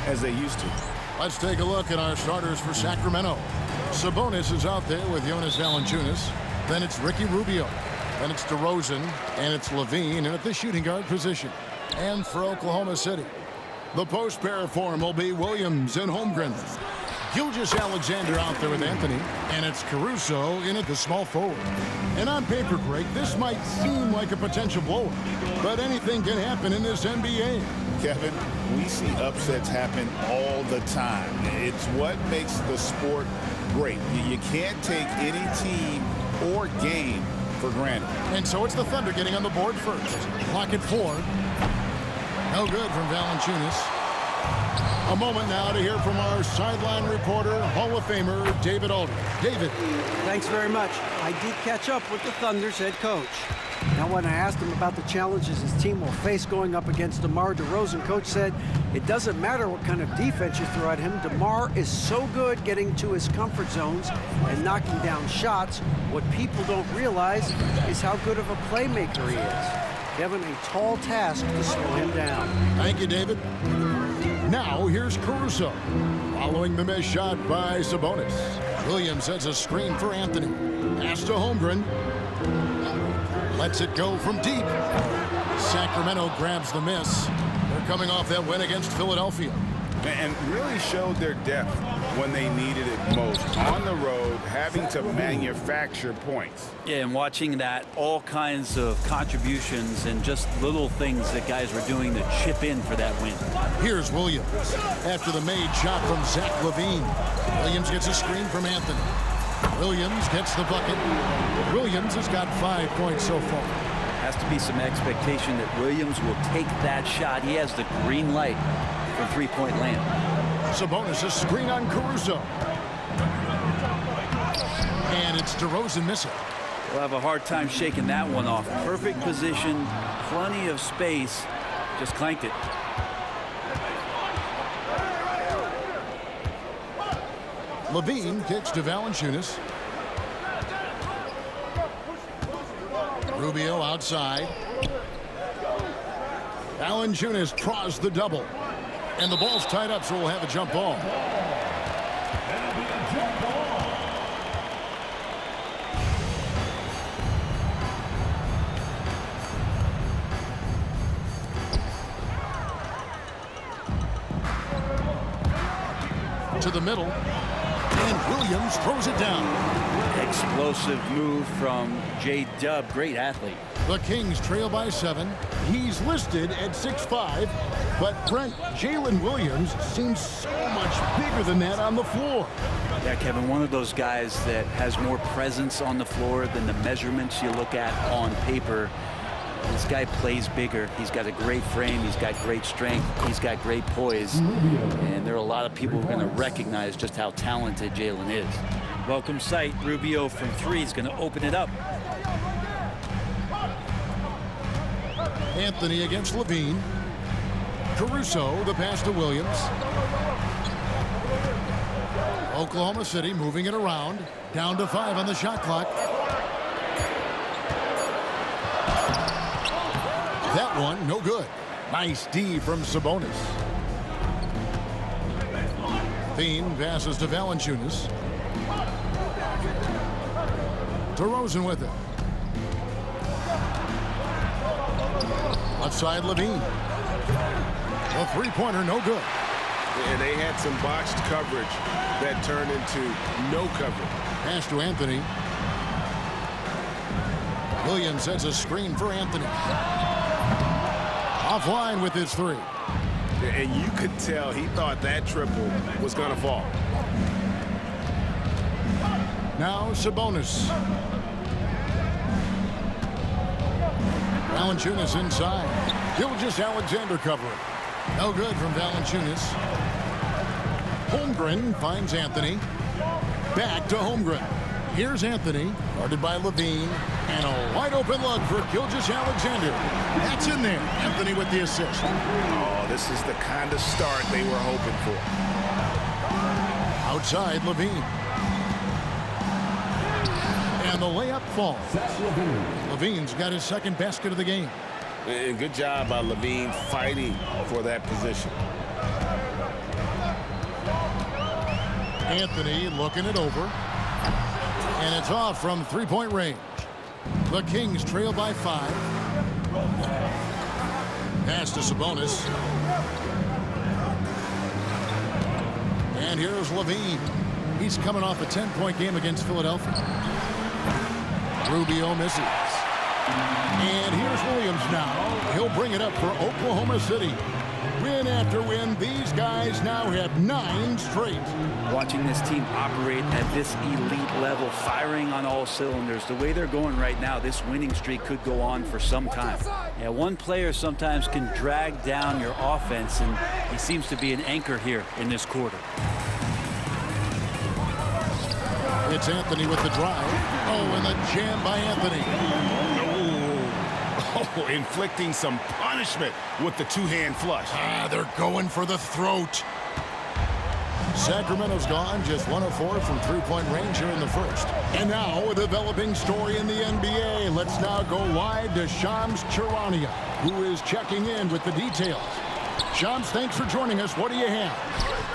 as they used to. Let's take a look at our starters for Sacramento. Sabonis is out there with Jonas Valanciunas. Then it's Ricky Rubio. Then it's DeRozan. And it's Levine in at the shooting guard position. And for Oklahoma City, the post pair form will be Williams and Holmgren. Gilgeous-Alexander out there with Anthony. And it's Caruso in at the small forward. And on paper, Greg, this might seem like a potential blowout, but anything can happen in this NBA. Kevin, we see upsets happen all the time. It's what makes the sport great. You can't take any team or game for granted. And so it's the Thunder getting on the board first. Clock at 4. No good from Valanciunas. A moment now to hear from our sideline reporter, Hall of Famer David Aldridge. David. Thanks very much. I did catch up with the Thunder's head coach. Now, when I asked him about the challenges his team will face going up against DeMar DeRozan, coach said it doesn't matter what kind of defense you throw at him. DeMar is so good getting to his comfort zones and knocking down shots. What people don't realize is how good of a playmaker he is. Kevin, a tall task to slow him down. Thank you, David. Now, here's Caruso. Following the missed shot by Sabonis. Williams sets a screen for Anthony. Pass to Holmgren. Lets it go from deep. Sacramento grabs the miss. They're coming off that win against Philadelphia. And really showed their depth when they needed it most. On the road, having to manufacture points. Yeah, and watching that, all kinds of contributions and just little things that guys were doing to chip in for that win. Here's Williams. After the made shot from Zach LaVine. Williams gets a screen from Anthony. Williams gets the bucket. Williams has got 5 points so far. Has to be some expectation that Williams will take that shot. He has the green light from three-point land. Sabonis a screen on Caruso. And it's DeRozan missing. We'll have a hard time shaking that one off. Perfect position, plenty of space. Just clanked it. Levine kicks to Valanciunas. Rubio outside. Valanciunas draws the double. And the ball's tied up, so we'll have a jump ball. To the middle. And Williams throws it down. Explosive move from J-Dub. Great athlete. The Kings trail by 7. He's listed at 6'5", but Brent, Jalen Williams seems so much bigger than that on the floor. Yeah, Kevin, one of those guys that has more presence on the floor than the measurements you look at on paper. This guy plays bigger. He's got a great frame. He's got great strength. He's got great poise. And there are a lot of people who are going to recognize just how talented Jalen is. Welcome sight. Rubio from 3 is going to open it up. Anthony against Levine. Caruso, the pass to Williams. Oklahoma City moving it around. Down to 5 on the shot clock. That one, no good. Nice D from Sabonis. Levine passes to Valanciunas. DeRozan with it. Left side, Levine. The three-pointer, no good. And they had some botched coverage that turned into no coverage. Pass to Anthony. Williams sets a screen for Anthony. Offline with his 3. And you could tell he thought that triple was going to fall. Now Sabonis. Valanciunas inside. Gilgeous-Alexander covering. No good from Valanciunas. Holmgren finds Anthony. Back to Holmgren. Here's Anthony, guarded by Levine, and a wide-open look for Gilgeous-Alexander. That's in there. Anthony with the assist. Oh, this is the kind of start they were hoping for. Outside, Levine. And the layup falls. Levine's got his second basket of the game. And good job by Levine fighting for that position. Anthony looking it over. And it's off from three-point range. The Kings trail by 5. Pass to Sabonis. And here's Levine. He's coming off a 10-point game against Philadelphia. Rubio misses. And here's Williams now. He'll bring it up for Oklahoma City. Win after win, these guys now have 9 straight. Watching this team operate at this elite level, firing on all cylinders, the way they're going right now, this winning streak could go on for some time. Yeah, one player sometimes can drag down your offense, and he seems to be an anchor here in this quarter. It's Anthony with the drive. Oh, and the jam by Anthony. Oh, inflicting some punishment with the two-hand flush. They're going for the throat. Sacramento's gone, just 1 of 4 from three-point range here in the first. And now a developing story in the NBA. Let's now go wide to Shams Charania, who is checking in with the details. Shams, thanks for joining us. What do you have?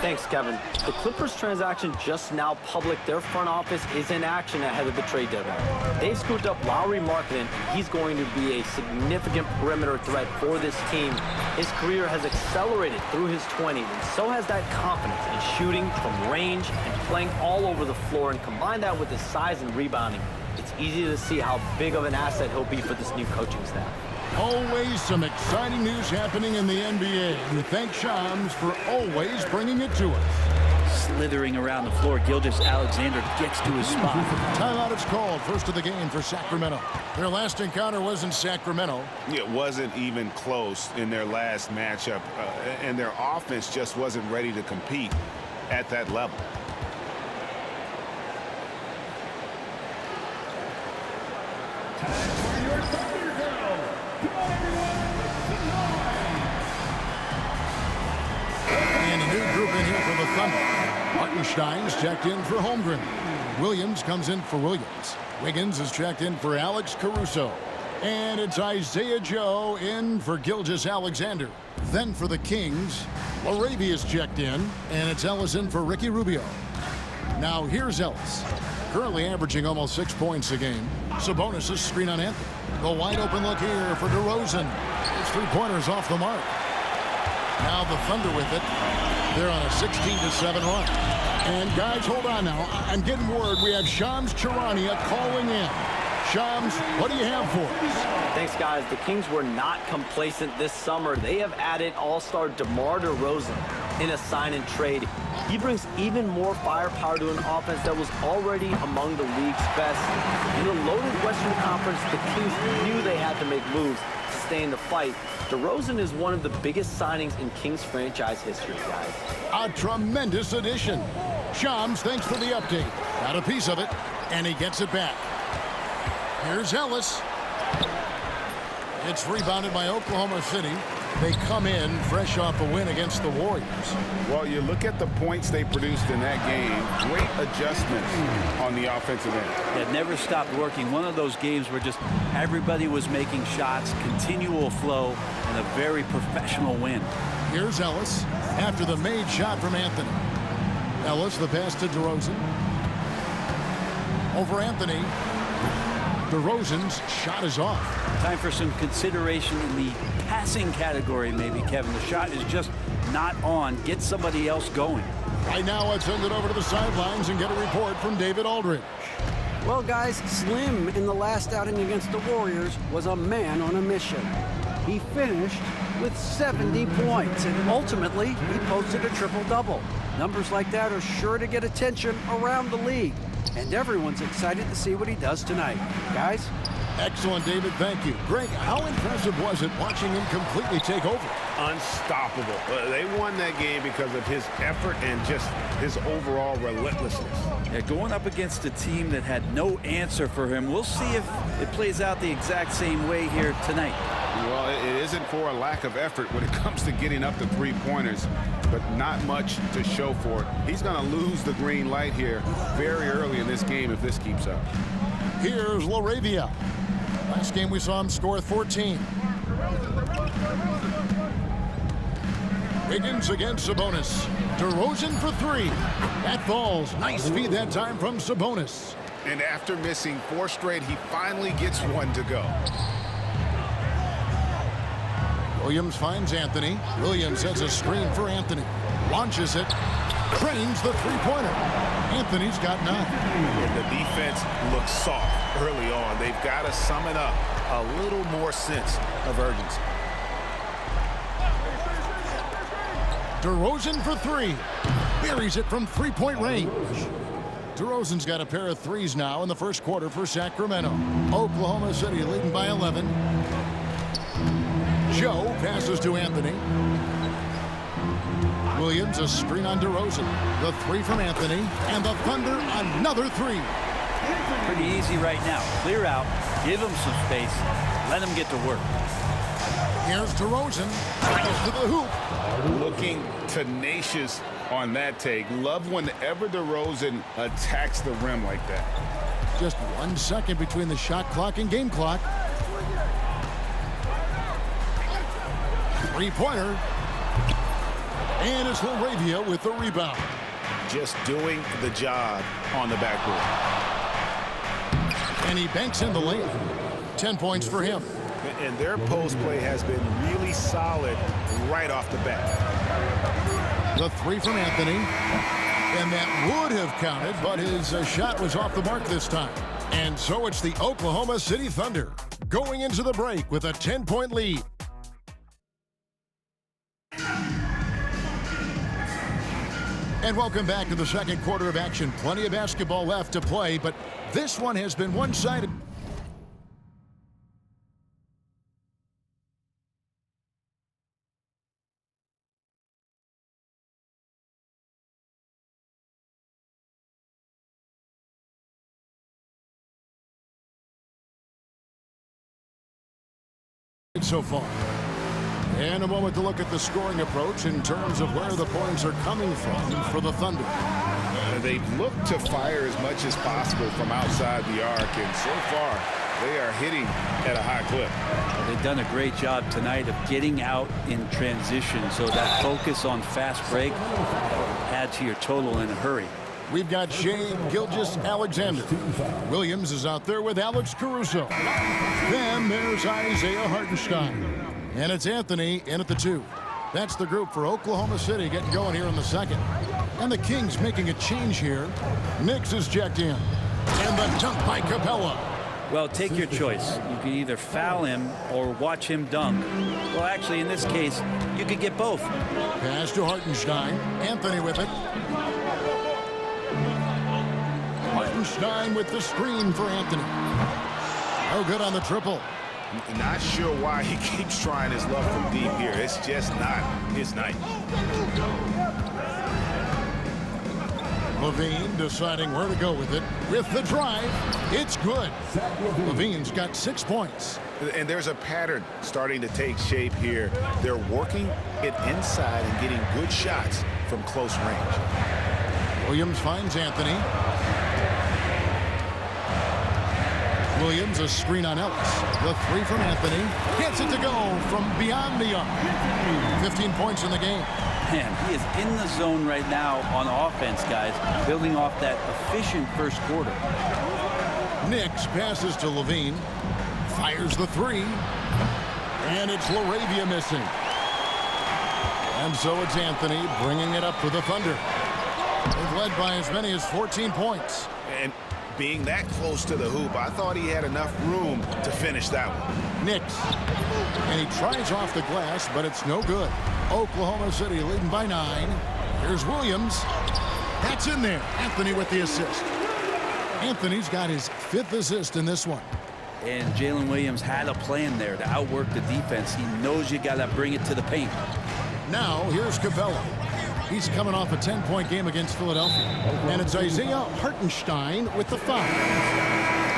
Thanks, Kevin. The Clippers transaction just now public. Their front office is in action ahead of the trade deadline. They've scooped up Lauri Markkanen. He's going to be a significant perimeter threat for this team. His career has accelerated through his 20s, and so has that confidence in shooting from range and playing all over the floor. And combine that with his size and rebounding, it's easy to see how big of an asset he'll be for this new coaching staff. Always some exciting news happening in the NBA. We thank Shams for always bringing it to us. Slithering around the floor, Gilgeous-Alexander gets to his spot. Timeout is called. First of the game for Sacramento. Their last encounter was in Sacramento. It wasn't even close in their last matchup, and their offense just wasn't ready to compete at that level. And a new group in here for the Thunder. Hartenstein's checked in for Holmgren. Williams comes in for Williams. Wiggins is checked in for Alex Caruso. And it's Isaiah Joe in for Gilgeous-Alexander. Then for the Kings, LaRavia is checked in, and it's Ellis in for Ricky Rubio. Now here's Ellis, currently averaging almost 6 points a game. Sabonis' screen on Anthony. The wide open look here for DeRozan. His three-pointers off the mark. Now the Thunder with it. They're on a 16-7 run. And guys, hold on now. I'm getting word we have Shams Charania calling in. Shams, what do you have for us? Thanks, guys. The Kings were not complacent this summer. They have added all-star DeMar DeRozan in a sign and trade. He brings even more firepower to an offense that was already among the league's best. In the loaded Western Conference, the Kings knew they had to make moves to stay in the fight. DeRozan is one of the biggest signings in Kings franchise history, guys. A tremendous addition. Shams, thanks for the update. Got a piece of it, and he gets it back. Here's Ellis. It's rebounded by Oklahoma City. They come in fresh off a win against the Warriors. Well, you look at the points they produced in that game. Great adjustments on the offensive end. That never stopped working. One of those games where just everybody was making shots, continual flow, and a very professional win. Here's Ellis after the made shot from Anthony. Ellis, the pass to DeRozan. Over Anthony. DeRozan's shot is off. Time for some consideration in the passing category, maybe, Kevin. The shot is just not on. Get somebody else going. Right now, let's send it over to the sidelines and get a report from David Aldridge. Well, guys, Slim in the last outing against the Warriors was a man on a mission. He finished with 70 points, and ultimately, he posted a triple-double. Numbers like that are sure to get attention around the league. And everyone's excited to see what he does tonight. Guys? Excellent, David. Thank you. Greg, how impressive was it watching him completely take over? Unstoppable. They won that game because of his effort and just his overall relentlessness. Yeah, going up against a team that had no answer for him. We'll see if it plays out the exact same way here tonight. Well, it isn't for a lack of effort when it comes to getting up the three-pointers, but not much to show for it. He's going to lose the green light here very early in this game if this keeps up. Here's LaRavia. Last game we saw him score 14. Wiggins against Sabonis. DeRozan for three. That falls. Nice feed that time from Sabonis. And after missing 4 straight, he finally gets one to go. Williams finds Anthony. Williams has a screen for Anthony. Launches it. Drains the three-pointer. Anthony's got 9. And the defense looks soft early on. They've got to summon up a little more sense of urgency. DeRozan for three. Buries it from three-point range. DeRozan's got a pair of threes now in the first quarter for Sacramento. Oklahoma City leading by 11. Joe passes to Anthony. Williams a screen on DeRozan. The three from Anthony. And the Thunder another three. Pretty easy right now. Clear out. Give him some space. Let him get to work. Here's DeRozan. Tries to the hoop. Looking tenacious on that take. Love whenever DeRozan attacks the rim like that. Just 1 second between the shot clock and game clock. Three-pointer. And it's LaRavia with the rebound. Just doing the job on the backboard. And he banks in the layup. 10 points for him. And their post play has been really solid right off the bat. The three from Anthony. And that would have counted, but his shot was off the mark this time. And so it's the Oklahoma City Thunder going into the break with a 10-point lead. And welcome back to the second quarter of action. Plenty of basketball left to play, but this one has been one-sided. So far. And a moment to look at the scoring approach in terms of where the points are coming from for the Thunder. They've looked to fire as much as possible from outside the arc, and so far they are hitting at a high clip. They've done a great job tonight of getting out in transition, so that focus on fast break add to your total in a hurry. We've got Shea Gilgeous-Alexander. Williams is out there with Alex Caruso. Then there's Isaiah Hartenstein. And it's Anthony in at the 2. That's the group for Oklahoma City getting going here in the second. And the Kings making a change here. Nix is checked in. And the dunk by Capella. Well, take your choice. You can either foul him or watch him dunk. Well, actually, in this case, you could get both. Pass to Hartenstein. Anthony with it. Hartenstein with the screen for Anthony. No good on the triple. Not sure why he keeps trying his luck from deep here. It's just not his night. Levine deciding where to go with it. With the drive, it's good. Levine's got 6 points. And there's a pattern starting to take shape here. They're working it inside and getting good shots from close range. Williams finds Anthony. Williams a screen on Ellis. The three from Anthony. Gets it to go from beyond the arc. 15 points in the game. Man, he is in the zone right now on offense, guys, building off that efficient first quarter. Nix passes to Levine. Fires the three. And it's LaRavia missing. And so it's Anthony bringing it up for the Thunder. They've led by as many as 14 points. And being that close to the hoop, I thought he had enough room to finish that one. Nix. And he tries off the glass, but it's no good. Oklahoma City leading by 9. Here's Williams. That's in there. Anthony with the assist. Anthony's got his 5th assist in this one. And Jalen Williams had a plan there to outwork the defense. He knows you got to bring it to the paint. Now, here's Capella. He's coming off a 10-point game against Philadelphia. And it's Isaiah Hartenstein with the foul.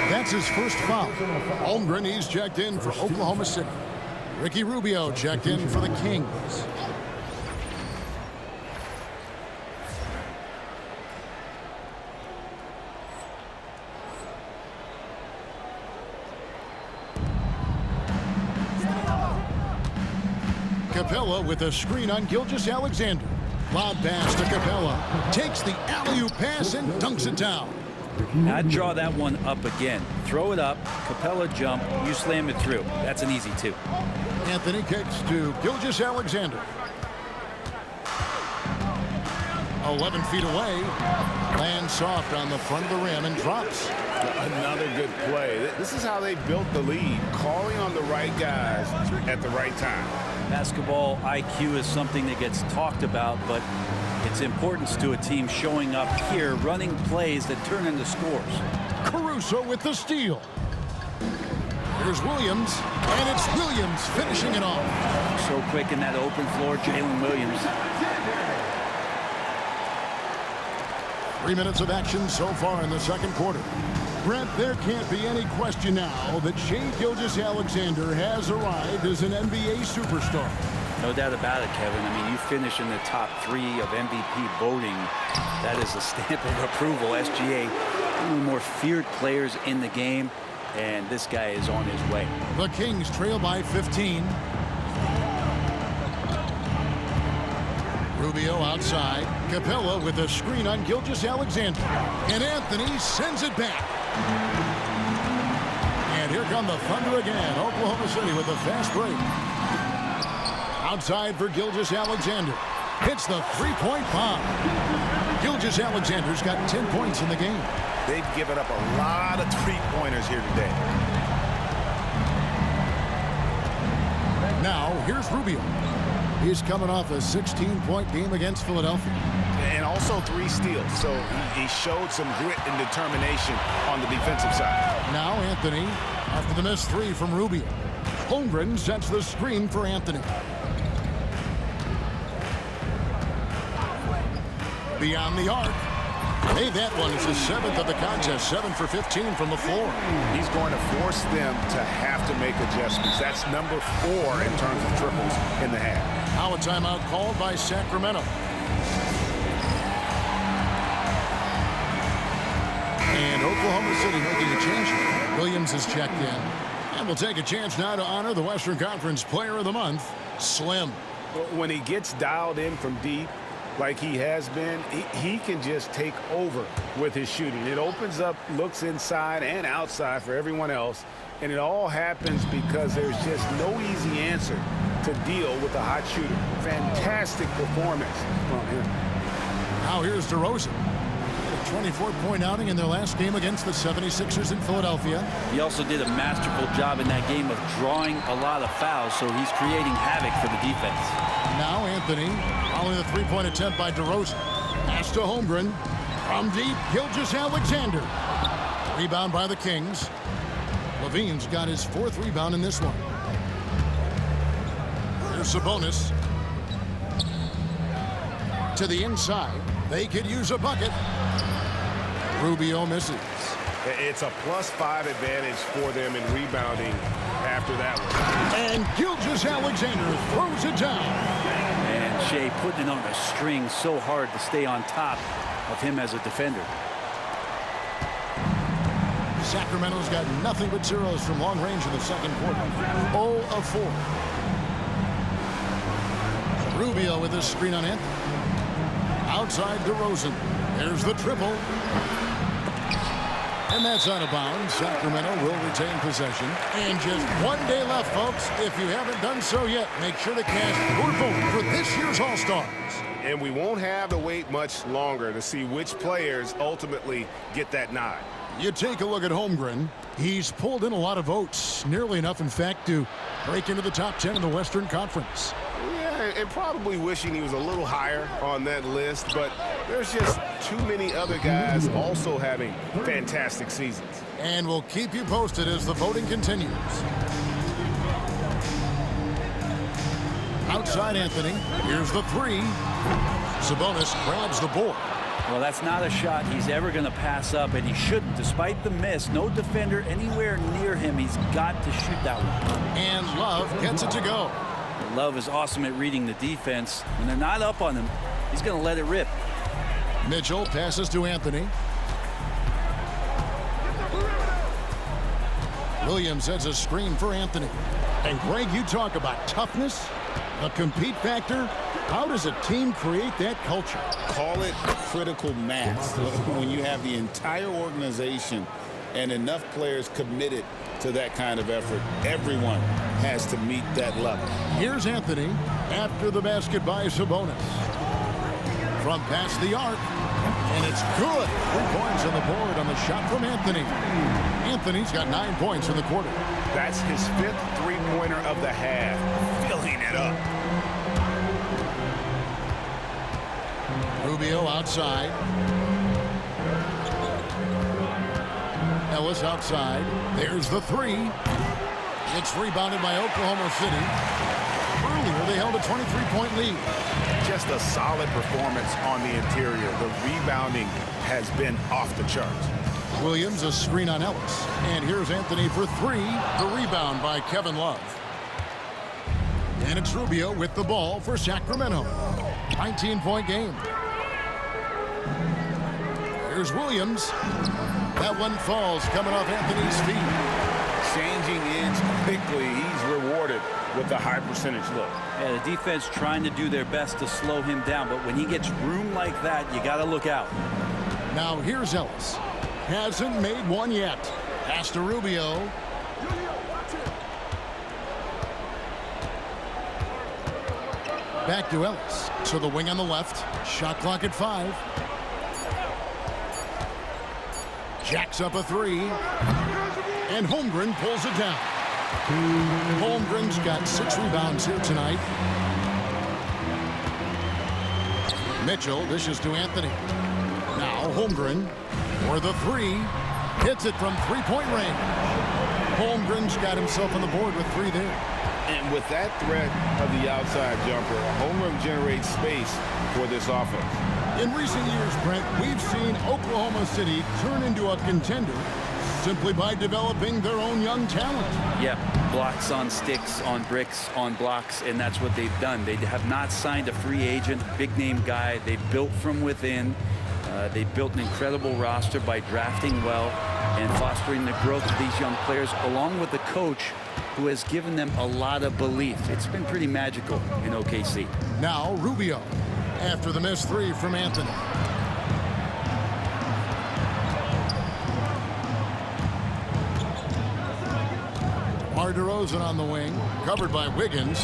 That's his first foul. Holmgren, he's checked in for Oklahoma City. Ricky Rubio checked in for the Kings. Capella with a screen on Gilgeous-Alexander. Lob pass to Capella. Takes the alley-oop pass and dunks it down. I'd draw that one up again. Throw it up, Capella jump, you slam it through. That's an easy 2. Anthony kicks to Gilgeous-Alexander. 11 feet away. Lands soft on the front of the rim and drops. Another good play. This is how they built the lead, calling on the right guys at the right time. Basketball IQ is something that gets talked about, but its importance to a team showing up here, running plays that turn into scores. Caruso with the steal. Here's Williams, and it's Williams finishing it off. So quick in that open floor, Jalen Williams. 3 minutes of action so far in the second quarter. Brent, there can't be any question now that Shai Gilgeous-Alexander has arrived as an NBA superstar. No doubt about it, Kevin. I mean, you finish in the top 3 of MVP voting. That is a stamp of approval. SGA, one of the more feared players in the game, and this guy is on his way. The Kings trail by 15. Rubio outside. Capella with a screen on Gilgeous-Alexander. And Anthony sends it back. And here come the Thunder again. Oklahoma City with a fast break. Outside for Gilgeous-Alexander. Hits the three-point bomb. Gilgeous-Alexander's got 10 points in the game. They've given up a lot of three-pointers here today. Now, here's Rubio. He's coming off a 16-point game against Philadelphia. And also 3 steals, so he showed some grit and determination on the defensive side. Now Anthony, after the missed 3 from Rubio. Holmgren sets the screen for Anthony. Beyond the arc. Hey, that one is the 7th of the contest. 7 for 15 from the floor. He's going to force them to have to make adjustments. That's number 4 in terms of triples in the half. Now a timeout called by Sacramento. And Oklahoma City making a change. Williams is checked in. And we'll take a chance now to honor the Western Conference Player of the Month, Slim. When he gets dialed in from deep, like he has been, he can just take over with his shooting. It opens up looks inside and outside for everyone else, and it all happens because there's just no easy answer to deal with a hot shooter. Fantastic performance from him. Now here's DeRozan. A 24-point outing in their last game against the 76ers in Philadelphia. He also did a masterful job in that game of drawing a lot of fouls, so he's creating havoc for the defense. Now Anthony, following the three-point attempt by DeRozan. Pass to Holmgren. From deep, Gilgeous-Alexander. Rebound by the Kings. Levine's got his 4th rebound in this one. Here's Sabonis. To the inside. They could use a bucket. Rubio misses. It's a +5 advantage for them in rebounding after that one. And Gilgeous-Alexander throws it down. And Shai putting it on a string so hard to stay on top of him as a defender. Sacramento's got nothing but zeros from long range in the second quarter. 0 of 4. Rubio with a screen on Anthony. Outside DeRozan. There's the triple. And that's out of bounds. Sacramento will retain possession. And just 1 day left, folks. If you haven't done so yet, make sure to cast your vote for this year's All-Stars. And we won't have to wait much longer to see which players ultimately get that nod. You take a look at Holmgren. He's pulled in a lot of votes. Nearly enough, in fact, to break into the top 10 in the Western Conference. Yeah, and probably wishing he was a little higher on that list, but there's just too many other guys also having fantastic seasons. And we'll keep you posted as the voting continues. Outside Anthony. Here's the 3. Sabonis grabs the board. Well, that's not a shot he's ever going to pass up, and he shouldn't. Despite the miss, no defender anywhere near him. He's got to shoot that one. And Love gets it to go. Love is awesome at reading the defense. When they're not up on him, he's going to let it rip. Mitchell passes to Anthony. Williams has a screen for Anthony. And Greg, you talk about toughness. The compete factor? How does a team create that culture? Call it critical mass. When you have the entire organization and enough players committed to that kind of effort, everyone has to meet that level. Here's Anthony after the basket by Sabonis. From past the arc, and it's good. 3 points on the board on the shot from Anthony. Anthony's got 9 points in the quarter. That's his 5th three-pointer of the half. Filling it up. Rubio outside. Ellis outside. There's the 3. It's rebounded by Oklahoma City. Earlier, they held a 23-point lead. Just a solid performance on the interior. The rebounding has been off the charts. Williams, a screen on Ellis. And here's Anthony for 3. The rebound by Kevin Love. And it's Rubio with the ball for Sacramento. 19-point game. Here's Williams. That one falls coming off Anthony's feet. Changing ends quickly. He's rewarded with a high percentage look. Yeah, the defense trying to do their best to slow him down, but when he gets room like that, you got to look out. Now here's Ellis. Hasn't made one yet. Pass to Rubio. Back to Ellis. So the wing on the left. Shot clock at 5. Jacks up a 3. And Holmgren pulls it down. Holmgren's got 6 rebounds here tonight. Mitchell dishes to Anthony. Now Holmgren for the 3. Hits it from 3-point range. Holmgren's got himself on the board with 3 there. And with that threat of the outside jumper, Holmgren generates space for this offense. In recent years, Brent, we've seen Oklahoma City turn into a contender simply by developing their own young talent. Yeah, blocks on sticks, on bricks, on blocks, and that's what they've done. They have not signed a free agent, big-name guy. They've built from within. They built an incredible roster by drafting well and fostering the growth of these young players, along with the coach who has given them a lot of belief. It's been pretty magical in OKC. Now Rubio after the missed 3 from Anthony. DeRozan on the wing, covered by Wiggins.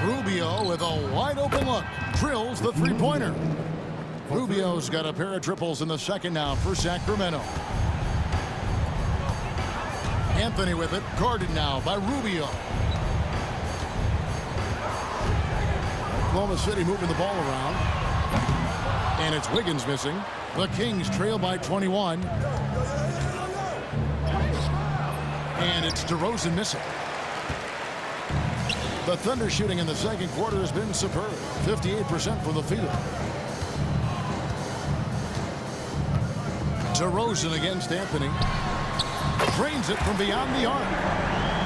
Rubio with a wide open look, drills the 3-pointer. Rubio's got a pair of triples in the second now for Sacramento. Anthony with it, guarded now by Rubio. Oklahoma City moving the ball around. And it's Wiggins missing. The Kings trail by 21. And it's DeRozan missing. The Thunder shooting in the second quarter has been superb. 58% from the field. DeRozan against Anthony. Drains it from beyond the arc.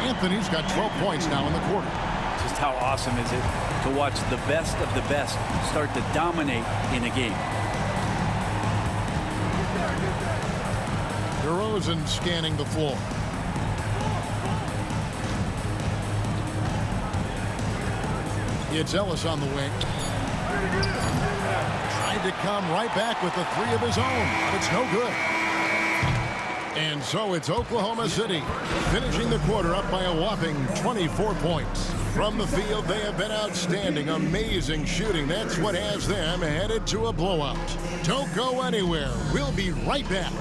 Anthony's got 12 points now in the quarter. Just how awesome is it to watch the best of the best start to dominate in a game. DeRozan scanning the floor. It's Ellis on the wing. Tried to come right back with the 3 of his own, but it's no good. And so it's Oklahoma City finishing the quarter up by a whopping 24 points. From the field, they have been outstanding. Amazing shooting. That's what has them headed to a blowout. Don't go anywhere. We'll be right back.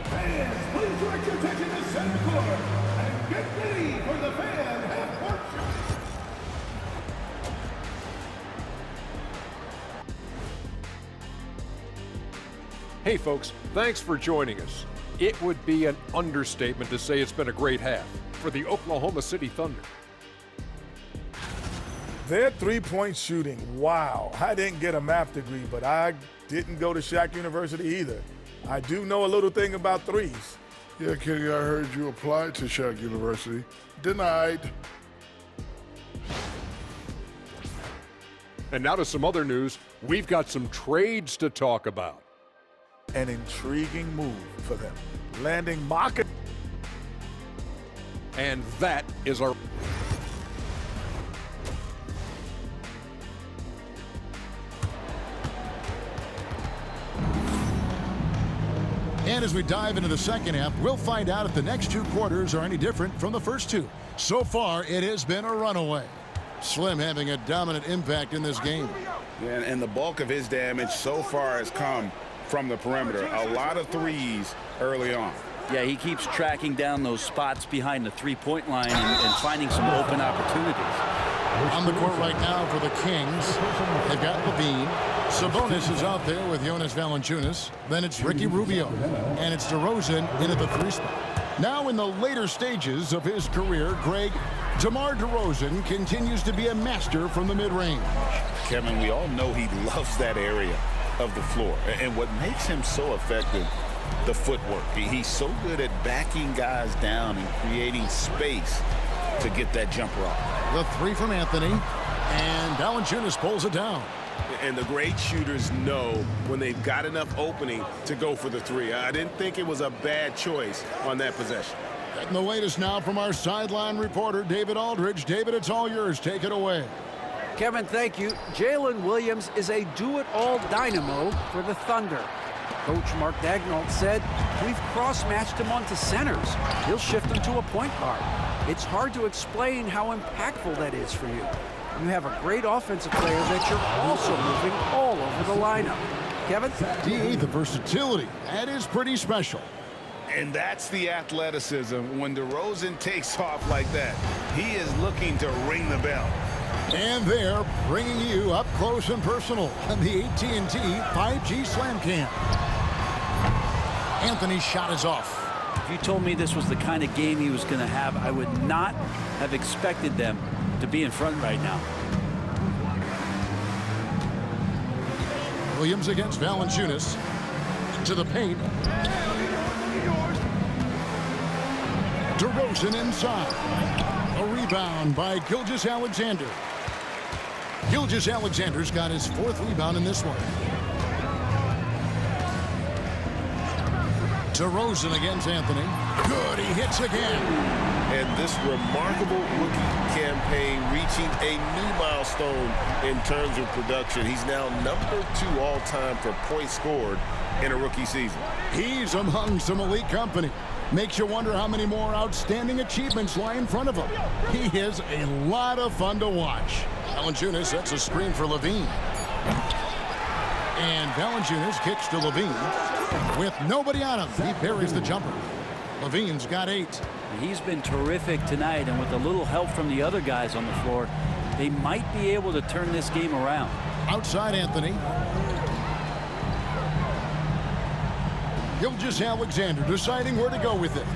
Fans, please direct your attention to center court and get ready for the fan half-court show. Hey folks, thanks for joining us. It would be an understatement to say it's been a great half for the Oklahoma City Thunder. Their three-point shooting, wow. I didn't get a math degree, but I didn't go to Shaq University either. I do know a little thing about threes. Yeah, Kenny, I heard you applied to Shaq University. Denied. And now to some other news. We've got some trades to talk about. An intriguing move for them. Landing MYCAREER. And that is our... And as we dive into the second half, we'll find out if the next 2 quarters are any different from the first 2. So far, it has been a runaway. Slim having a dominant impact in this game. Yeah, and the bulk of his damage so far has come from the perimeter. A lot of threes early on. Yeah, he keeps tracking down those spots behind the three-point line and finding some open opportunities. On the court right now for the Kings, they've got Levine. Sabonis is out there with Jonas Valanciunas. Then it's Ricky Rubio. And it's DeRozan in at the 3 spot. Now in the later stages of his career, Greg, DeMar DeRozan continues to be a master from the mid-range. Kevin, we all know he loves that area of the floor. And what makes him so effective, the footwork. He's so good at backing guys down and creating space to get that jumper off. The 3 from Anthony, and Valanciunas pulls it down. And the great shooters know when they've got enough opening to go for the 3. I didn't think it was a bad choice on that possession. And the latest now from our sideline reporter, David Aldridge. David, it's all yours. Take it away. Kevin, thank you. Jalen Williams is a do-it-all dynamo for the Thunder. Coach Mark Daigneault said, we've cross-matched him onto centers. He'll shift him to a point guard. It's hard to explain how impactful that is for you. You have a great offensive player that you're also moving all over the lineup. Kevin? D, the versatility. That is pretty special. And that's the athleticism. When DeRozan takes off like that, he is looking to ring the bell. And they're bringing you up close and personal on the AT&T 5G Slam Cam. Anthony's shot is off. If you told me this was the kind of game he was going to have, I would not have expected them to be in front right now. Williams against Valanciunas. To the paint. DeRozan inside. A rebound by Gilgeous-Alexander. Gilgeous-Alexander's got his 4th rebound in this one. DeRozan against Anthony. Good, he hits again. And this remarkable rookie campaign reaching a new milestone in terms of production. He's now number 2 all-time for points scored in a rookie season. He's among some elite company. Makes you wonder how many more outstanding achievements lie in front of him. He is a lot of fun to watch. Valanciunas sets a screen for Levine. And Valanciunas kicks to Levine. With nobody on him, he parries the jumper. Levine's got 8. He's been terrific tonight, and with a little help from the other guys on the floor, they might be able to turn this game around. Outside Anthony. Gilgeous-Alexander deciding where to go with it.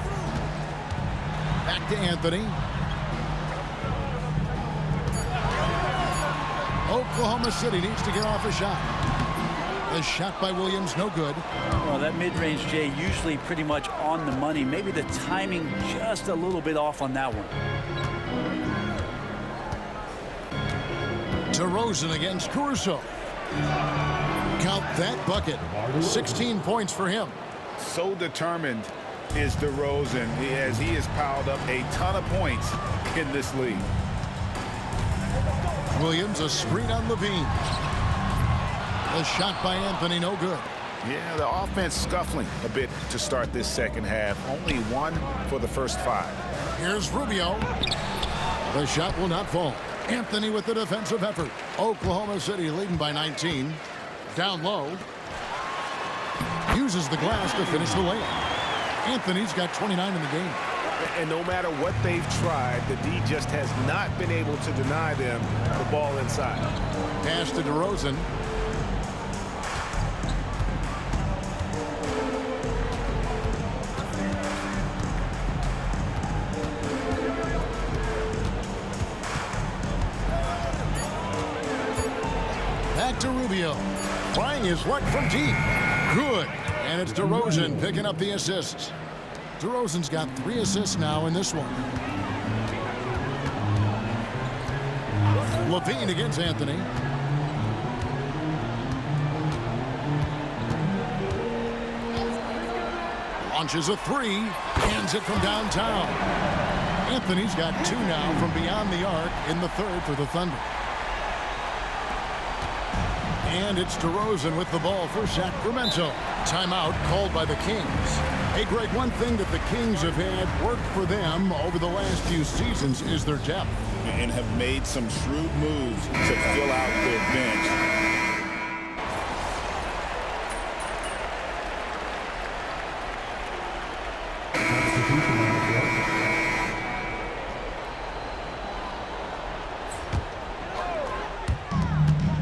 Back to Anthony. Oklahoma City needs to get off a shot. The shot by Williams, no good. Well, that mid-range, Jay, usually pretty much on the money. Maybe the timing just a little bit off on that one. DeRozan against Caruso. Count that bucket. 16 points for him. So determined is DeRozan as he has piled up a ton of points in this league. Williams, a screen on Levine. The shot by Anthony, no good. Yeah, the offense scuffling a bit to start this second half. Only 1 for the first 5. Here's Rubio. The shot will not fall. Anthony with the defensive effort. Oklahoma City leading by 19. Down low. Uses the glass to finish the layup. Anthony's got 29 in the game. And no matter what they've tried, the D just has not been able to deny them the ball inside. Pass to DeRozan. Back to Rubio. Trying his luck from deep. Good. And it's DeRozan picking up the assists. DeRozan's got 3 assists now in this one. Levine against Anthony. Launches a 3. Hands it from downtown. Anthony's got 2 now from beyond the arc in the 3rd for the Thunder. And it's DeRozan with the ball for Sacramento. Timeout called by the Kings. Hey, Greg, one thing that the Kings have had work for them over the last few seasons is their depth. And have made some shrewd moves to fill out their bench.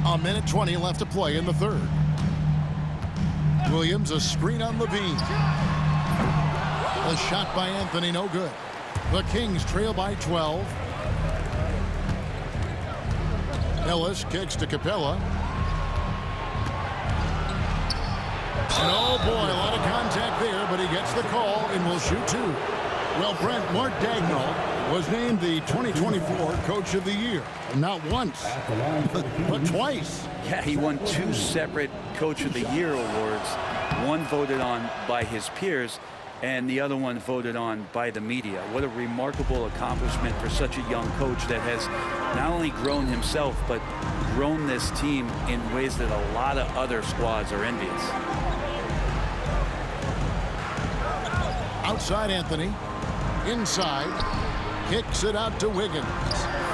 A minute 20 left to play in the third. Williams, a screen on Levine. A shot by Anthony, no good. The Kings trail by 12. Ellis kicks to Capella. And oh boy, a lot of contact there, but he gets the call and will shoot two. Well, Brent, Mark Dagnall was named the 2024 Coach of the Year. Not once, but twice. Yeah, he won 2 separate Coach of the Year awards. One voted on by his peers, and the other one voted on by the media. What a remarkable accomplishment for such a young coach that has not only grown himself, but grown this team in ways that a lot of other squads are envious. Outside Anthony. Inside. Kicks it out to Wiggins.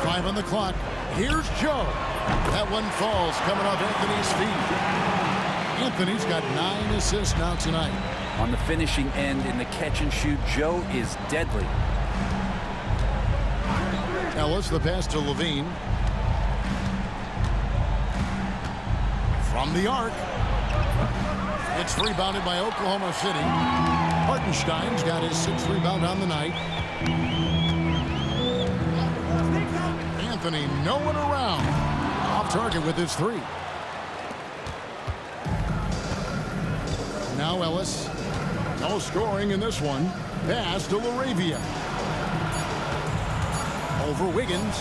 5 on the clock. Here's Joe. That one falls coming off Anthony's feet. Anthony's got 9 assists now tonight. On the finishing end in the catch and shoot, Joe is deadly. Ellis, the pass to Levine. From the arc. It's rebounded by Oklahoma City. Hartenstein's got his 6th rebound on the night. Anthony, no one around. Off target with his 3. Now Ellis. No scoring in this one. Pass to LaRavia. Over Wiggins.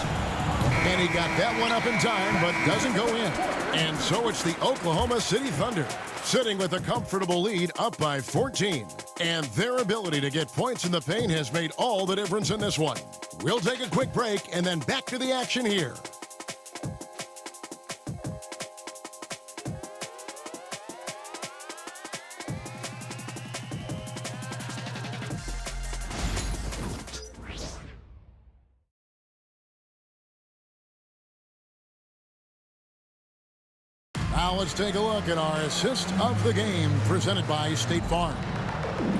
And he got that one up in time, but doesn't go in. And so it's the Oklahoma City Thunder sitting with a comfortable lead up by 14. And their ability to get points in the paint has made all the difference in this one. We'll take a quick break and then back to the action here. Now let's take a look at our assist of the game presented by State Farm.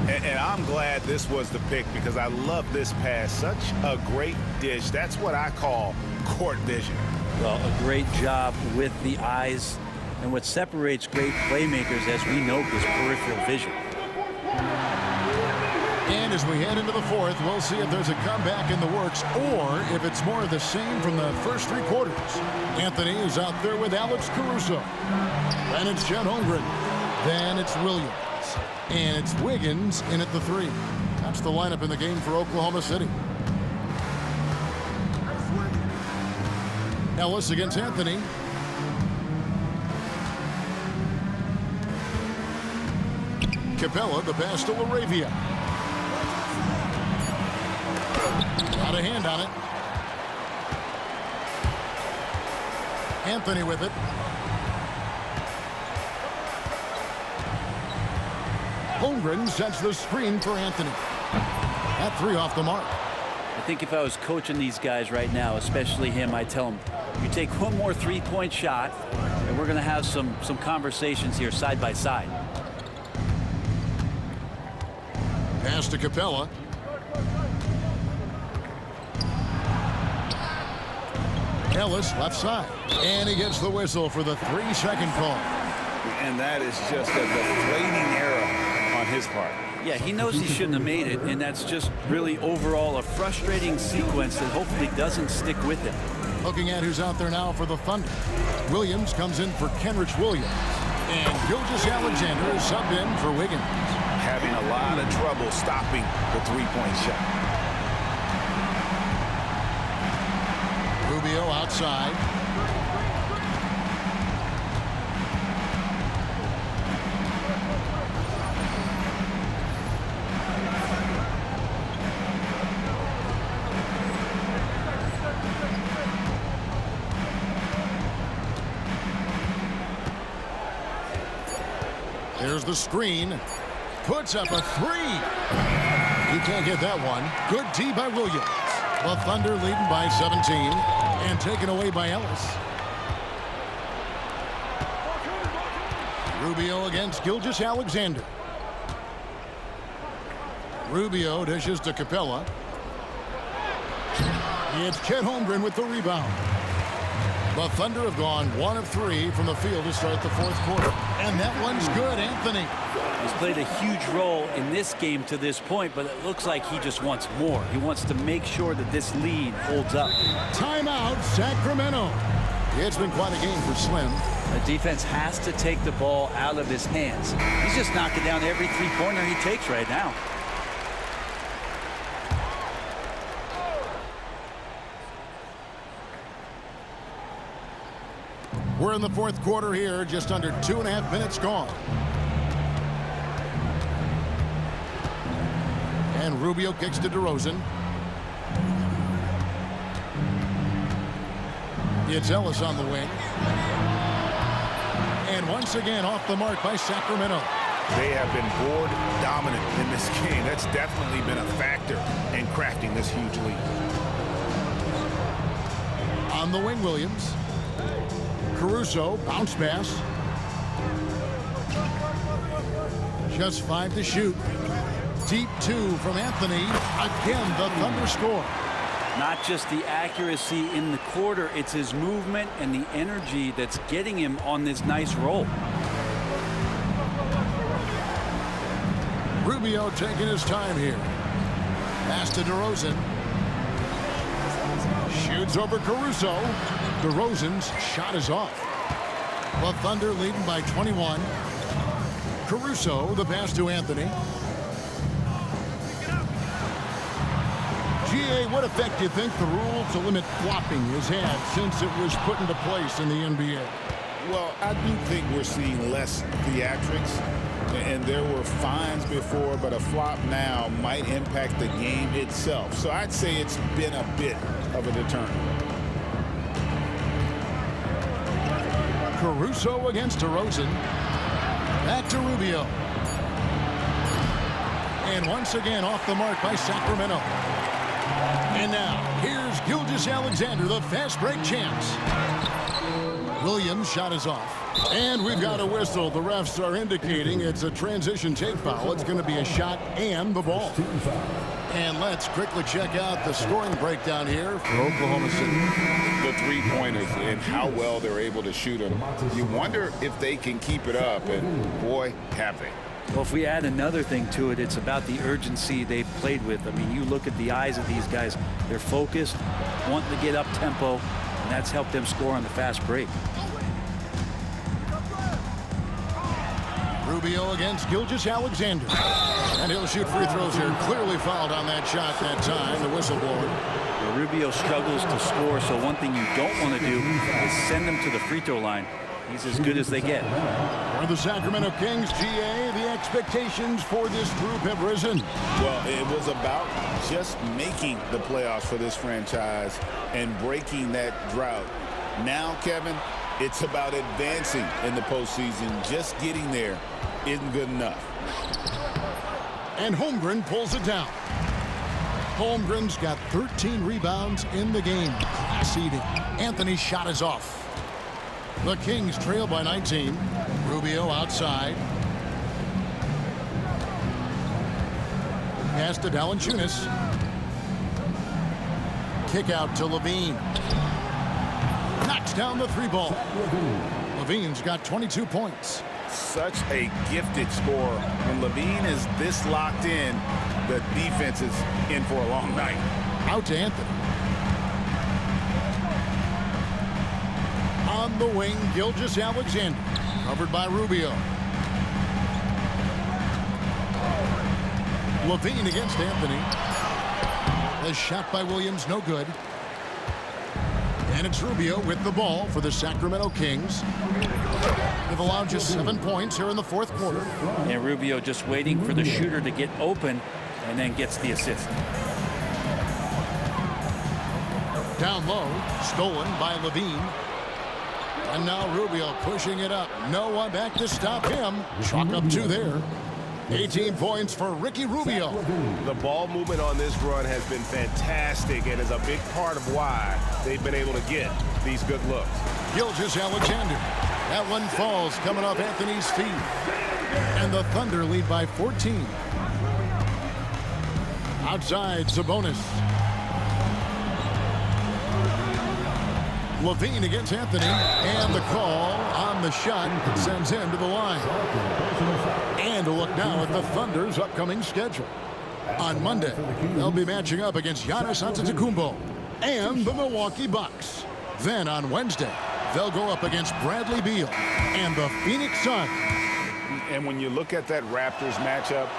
And I'm glad this was the pick because I love this pass. Such a great dish. That's what I call court vision. Well, a great job with the eyes. And what separates great playmakers, as we know, is peripheral vision. And as we head into the fourth, we'll see if there's a comeback in the works or if it's more of the same from the first 3 quarters. Anthony is out there with Alex Caruso. Then it's Chet Holmgren. Then it's Williams. And it's Wiggins in at the 3. That's the lineup in the game for Oklahoma City. Ellis against Anthony. Capella, the pass to LaRavia. Got a hand on it. Anthony with it. Holmgren sets the screen for Anthony. That 3 off the mark. I think if I was coaching these guys right now, especially him, I'd tell him, you take one more 3-point shot, and we're going to have some conversations here side by side. Pass to Capella. Ellis left side. And he gets the whistle for the 3-second call. And that is just a deflating error on his part. Yeah, he knows he shouldn't have made it, and that's just really overall a frustrating sequence that hopefully doesn't stick with him. Looking at who's out there now for the Thunder. Williams comes in for Kenrich Williams. And Gilgeous Alexander is subbed in for Wiggins. Having a lot of trouble stopping the 3-point shot. Rubio outside. There's the screen. Puts up a three. He can't get that one. Good D by Williams. The Thunder leading by 17 and taken away by Ellis. Rubio against Gilgeous-Alexander. Rubio dishes to Capella. It's Chet Holmgren with the rebound. The Thunder have gone 1 of 3 from the field to start the fourth quarter. And that one's good, Anthony. He's played a huge role in this game to this point, but it looks like he just wants more. He wants to make sure that this lead holds up. Timeout, Sacramento. It's been quite a game for Slim. The defense has to take the ball out of his hands. He's just knocking down every three-pointer he takes right now. We're in the fourth quarter here, just under 2.5 minutes gone. And Rubio kicks to DeRozan. It's Ellis on the wing. And once again off the mark by Sacramento. They have been board dominant in this game. That's definitely been a factor in crafting this huge lead. On the wing, Williams. Caruso, bounce pass. Just 5 to shoot. Deep 2 from Anthony. Again, the Thunder score. Not just the accuracy in the quarter, it's his movement and the energy that's getting him on this nice roll. Rubio taking his time here. Pass to DeRozan. Shoots over Caruso. DeRozan's shot is off. The Thunder leading by 21. Caruso, the pass to Anthony. G.A., what effect do you think the rule to limit flopping has had since it was put into place in the NBA? Well, I do think we're seeing less theatrics, and there were fines before, but a flop now might impact the game itself. So I'd say it's been a bit of a deterrent. Caruso against DeRozan. Back to Rubio. And once again off the mark by Sacramento. And now, here's Gilgeous-Alexander, the fast break champs. Williams' shot is off. And we've got a whistle. The refs are indicating it's a transition take foul. It's going to be a shot and the ball. And let's quickly check out the scoring breakdown here for Oklahoma City. The three-pointers and how well they're able to shoot them. You wonder if they can keep it up, and boy, have they. Well, if we add another thing to it, it's about the urgency they've played with. I mean, you look at the eyes of these guys. They're focused, wanting to get up tempo, and that's helped them score on the fast break. Rubio against Gilgeous-Alexander. And he'll shoot free throws here. Clearly fouled on that shot that time. The whistle blower. Well, Rubio struggles to score, so one thing you don't want to do is send him to the free throw line. He's as good as they get. For the Sacramento Kings, GA, the expectations for this group have risen. Well, it was about just making the playoffs for this franchise and breaking that drought. Now, Kevin, it's about advancing in the postseason. Just getting there isn't good enough. And Holmgren pulls it down. Holmgren's got 13 rebounds in the game. Class eating. Anthony's shot is off. The Kings trail by 19. Rubio outside. Pass to Valanciunas. Kick out to Levine. Knocks down the three ball. Levine's got 22 points. Such a gifted scorer. When Levine is this locked in, the defense is in for a long night. Out to Anthony. On the wing, Gilgeous-Alexander. Covered by Rubio. Levine against Anthony. The shot by Williams, no good. And it's Rubio with the ball for the Sacramento Kings. They've allowed just 7 points here in the fourth quarter. And Rubio just waiting for the shooter to get open and then gets the assist. Down low, stolen by Levine. And now Rubio pushing it up. No one back to stop him. Chalk up 2 there. 18 points for Ricky Rubio. The ball movement on this run has been fantastic and is a big part of why they've been able to get these good looks. Gilgeous-Alexander. That one falls coming off Anthony's feet. And the Thunder lead by 14. Outside, Sabonis. Levine against Anthony, and the call on the shot sends him to the line. And a look now at the Thunder's upcoming schedule. On Monday, they'll be matching up against Giannis Antetokounmpo and the Milwaukee Bucks. Then on Wednesday, they'll go up against Bradley Beal and the Phoenix Suns. And when you look at that Raptors matchup,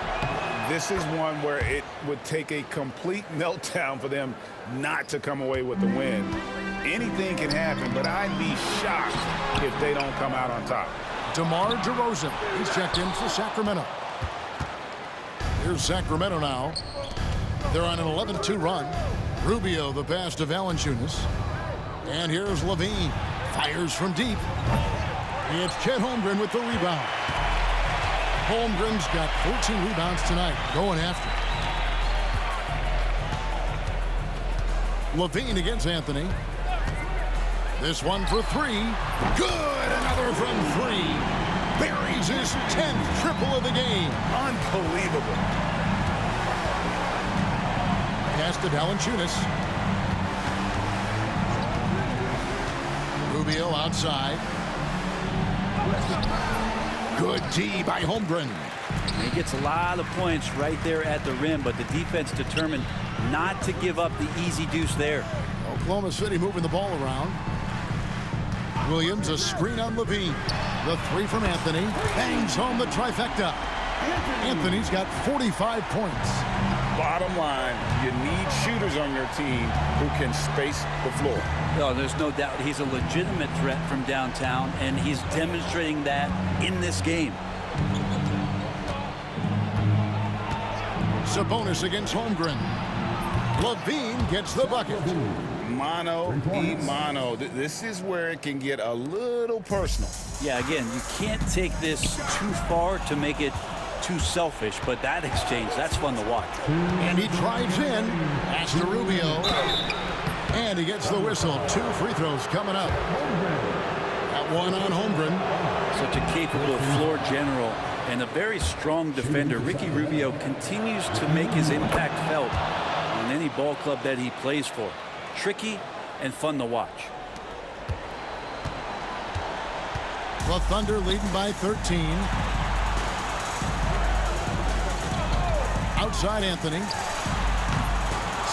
this is one where it would take a complete meltdown for them not to come away with the win. Anything can happen, but I'd be shocked if they don't come out on top. DeMar DeRozan, he's checked in for Sacramento. Here's Sacramento now. They're on an 11-2 run. Rubio the pass to Valanciunas. And here's Levine. Fires from deep. It's Chet Holmgren with the rebound. Holmgren's got 14 rebounds tonight, going after. Levine against Anthony. This one for 3. Good! Another from 3. Buries his 10th triple of the game. Unbelievable. Pass to Valanciunas. Rubio outside. Good D by Holmgren. He gets a lot of points right there at the rim, but the defense determined not to give up the easy deuce there. Oklahoma City moving the ball around. Williams, a screen on Levine. The 3 from Anthony. Bangs home the trifecta. Anthony's got 45 points. Bottom line, you need shooters on your team who can space the floor. No, there's no doubt he's a legitimate threat from downtown, and he's demonstrating that in this game. Sabonis against Holmgren. Levine gets the bucket. Mano y mano. This is where it can get a little personal. Yeah, again, you can't take this too far to make it too selfish, but that exchange, that's fun to watch. And he drives in. Pass to Rubio. And he gets the whistle. 2 free throws coming up. That one on Holmgren. Such a capable floor general and a very strong defender. Ricky Rubio continues to make his impact felt on any ball club that he plays for. Tricky and fun to watch. The Thunder leading by 13. Outside Anthony.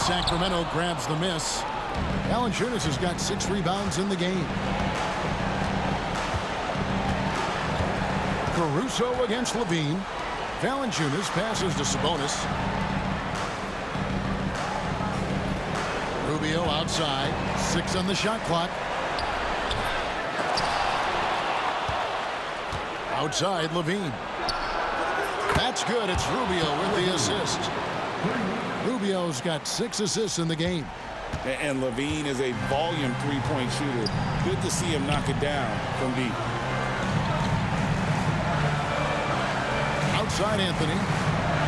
Sacramento grabs the miss. Valanciunas has got 6 rebounds in the game. Caruso against Levine. Valanciunas passes to Sabonis. Rubio outside. 6 on the shot clock. Outside Levine. That's good. It's Rubio with the assist. Rubio's got 6 assists in the game. And Levine is a volume 3-point shooter. Good to see him knock it down from deep. Outside Anthony.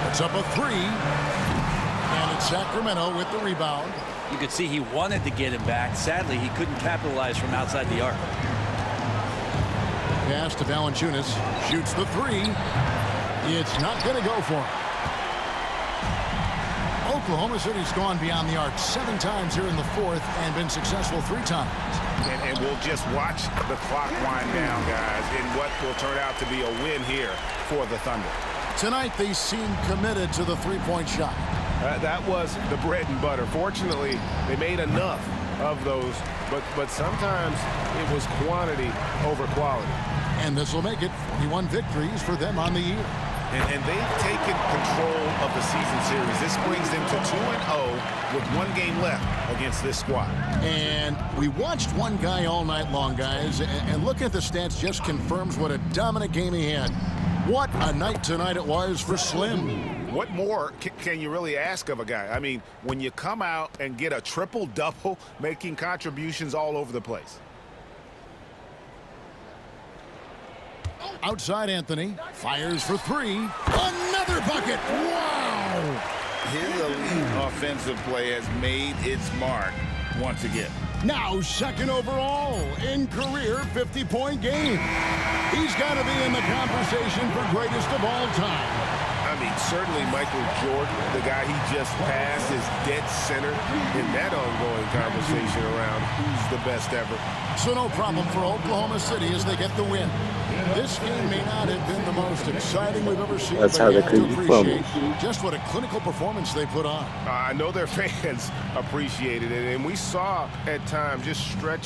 It's up a 3. And it's Sacramento with the rebound. You could see he wanted to get him back. Sadly, he couldn't capitalize from outside the arc. Pass to Valanciunas. Shoots the 3. It's not going to go for him. Oklahoma City's gone beyond the arc 7 times here in the 4th and been successful 3 times. And we'll just watch the clock wind down, guys, in what will turn out to be a win here for the Thunder. Tonight, they seem committed to the 3-point shot. That was the bread and butter. Fortunately, they made enough of those, but sometimes it was quantity over quality. And this will make it 41 victories for them on the year. And they've taken control of the season series. This brings them to 2-0 with 1 game left against this squad. And we watched one guy all night long, guys, and looking at the stats just confirms what a dominant game he had. What a night tonight it was for Slim. What more can you really ask of a guy? I mean, when you come out and get a triple-double, making contributions all over the place. Outside Anthony. Fires for three. Another bucket. Wow! His elite offensive play has made its mark once again. Now second overall in career 50-point game. He's got to be in the conversation for greatest of all time. I mean, certainly Michael Jordan, the guy he just passed, is dead center in that ongoing conversation around who's the best ever. So no problem for Oklahoma City as they get the win. This game may not have been the most exciting we've ever seen, That's but how you the have to cookie appreciate crumbles. just what a clinical performance they put on. I know their fans appreciated it, and we saw at times just stretch